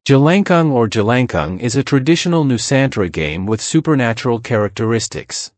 Jelangkung or Jelangkung is a traditional Nusantara game with supernatural characteristics.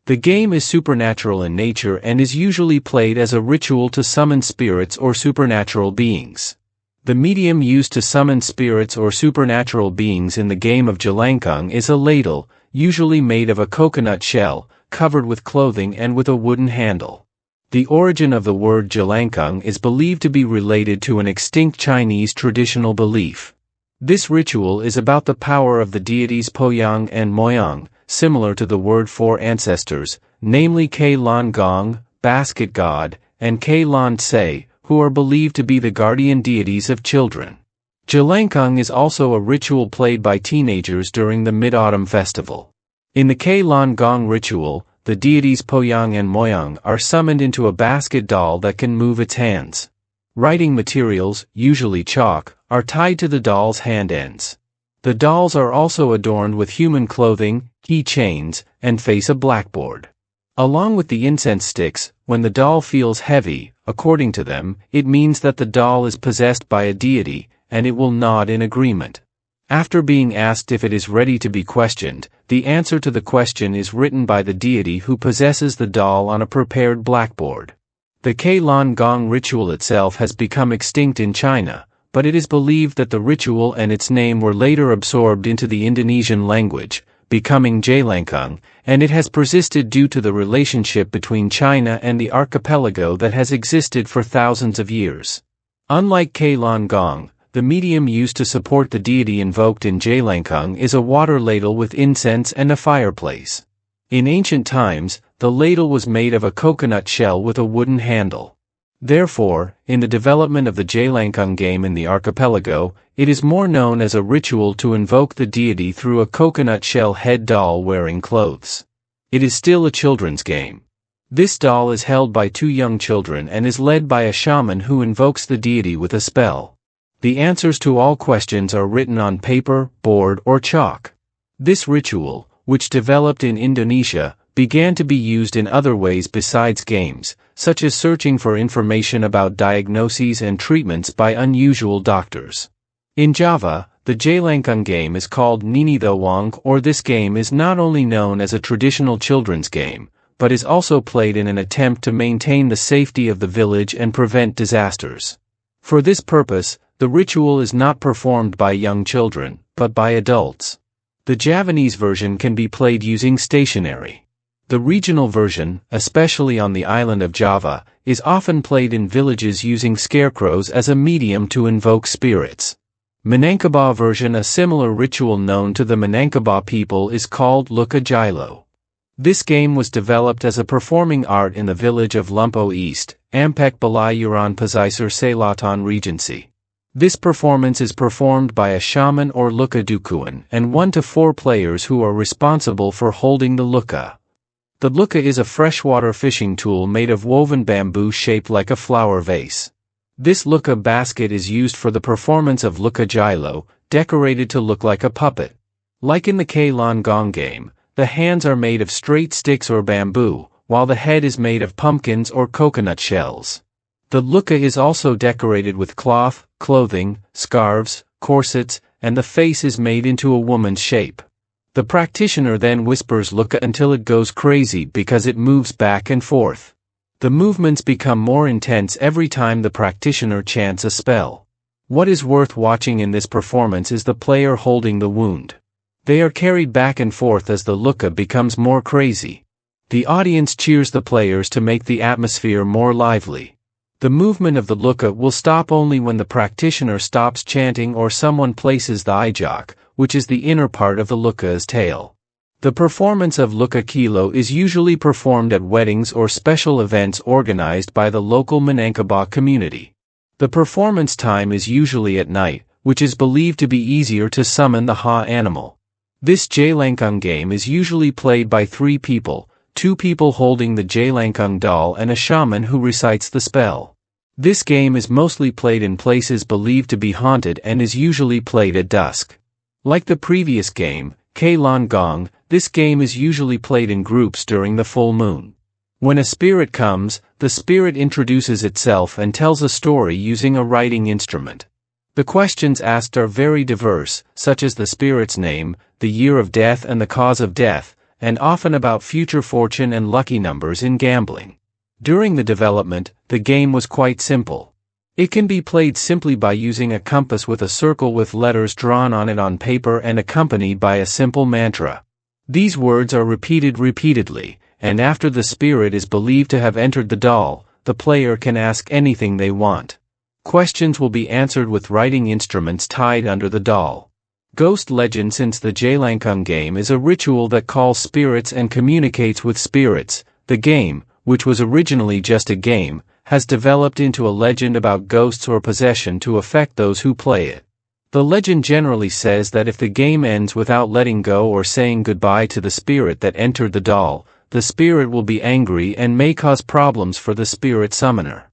The game is supernatural in nature and is usually played as a ritual to summon spirits or supernatural beings. The medium used to summon spirits or supernatural beings in the game of Jelangkung is a ladle, usually made of a coconut shell, covered with clothing and with a wooden handle. The origin of the word Jelangkung is believed to be related to an extinct Chinese traditional belief. This ritual is about the power of the deities Poyang and Moyang, similar to the word for ancestors, namely Ke Lan Gong, basket god, and Ke Lan Tse, who are believed to be the guardian deities of children. Jelangkung is also a ritual played by teenagers during the Mid-Autumn Festival. In the Ke Lan Gong ritual, the deities Poyang and Moyang are summoned into a basket doll that can move its hands. Writing materials, usually chalk, are tied to the doll's hand ends. The dolls are also adorned with human clothing, key chains, and face a blackboard. Along with the incense sticks, when the doll feels heavy, according to them, it means that the doll is possessed by a deity, and it will nod in agreement. After being asked if it is ready to be questioned, the answer to the question is written by the deity who possesses the doll on a prepared blackboard. The Ke Lan Gong ritual itself has become extinct in China, but it is believed that the ritual and its name were later absorbed into the Indonesian language, becoming Jelangkung, and it has persisted due to the relationship between China and the archipelago that has existed for thousands of years. Unlike Ke Lan Gong, the medium used to support the deity invoked in Jelangkung is a water ladle with incense and a fireplace. In ancient times, the ladle was made of a coconut shell with a wooden handle. Therefore, in the development of the Jelangkung game in the archipelago, it is more known as a ritual to invoke the deity through a coconut shell head doll wearing clothes. It is still a children's game. This doll is held by two young children and is led by a shaman who invokes the deity with a spell. The answers to all questions are written on paper, board, or chalk. This ritual, which developed in Indonesia, began to be used in other ways besides games, such as searching for information about diagnoses and treatments by unusual doctors. In Java, the Jelangkung game is called Nini Thawang, or this game is not only known as a traditional children's game, but is also played in an attempt to maintain the safety of the village and prevent disasters. For this purpose, the ritual is not performed by young children, but by adults. The Javanese version can be played using stationery. The regional version, especially on the island of Java, is often played in villages using scarecrows as a medium to invoke spirits. Minangkabau version, a similar ritual known to the Minangkabau people, is called Luka Jilo. This game was developed as a performing art in the village of Lumpo East, Ampek Balayuran Pesisir Selatan Regency. This performance is performed by a shaman or Luka Dukuan and 1 to 4 players who are responsible for holding the Luka. The Luka is a freshwater fishing tool made of woven bamboo shaped like a flower vase. This Luka basket is used for the performance of Luka Jilo, decorated to look like a puppet. Like in the Ke Lan Gong game, the hands are made of straight sticks or bamboo, while the head is made of pumpkins or coconut shells. The Luka is also decorated with cloth, clothing, scarves, corsets, and the face is made into a woman's shape. The practitioner then whispers Luka until it goes crazy because it moves back and forth. The movements become more intense every time the practitioner chants a spell. What is worth watching in this performance is the player holding the wound. They are carried back and forth as the Luka becomes more crazy. The audience cheers the players to make the atmosphere more lively. The movement of the Luka will stop only when the practitioner stops chanting or someone places the ijak, which is the inner part of the Luka's tail. The performance of Luka Kilo is usually performed at weddings or special events organized by the local Minangkabau community. The performance time is usually at night, which is believed to be easier to summon the Ha animal. This Jelangkung game is usually played by 3 people, 2 people holding the Jelangkung doll and a shaman who recites the spell. This game is mostly played in places believed to be haunted and is usually played at dusk. Like the previous game, Ke Lan Gong, this game is usually played in groups during the full moon. When a spirit comes, the spirit introduces itself and tells a story using a writing instrument. The questions asked are very diverse, such as the spirit's name, the year of death and the cause of death, and often about future fortune and lucky numbers in gambling. During the development, the game was quite simple. It can be played simply by using a compass with a circle with letters drawn on it on paper and accompanied by a simple mantra. These words are repeated repeatedly, and after the spirit is believed to have entered the doll, the player can ask anything they want. Questions will be answered with writing instruments tied under the doll. Ghost legend. Since the Jelangkung game is a ritual that calls spirits and communicates with spirits, the game, which was originally just a game, has developed into a legend about ghosts or possession to affect those who play it. The legend generally says that if the game ends without letting go or saying goodbye to the spirit that entered the doll, the spirit will be angry and may cause problems for the spirit summoner.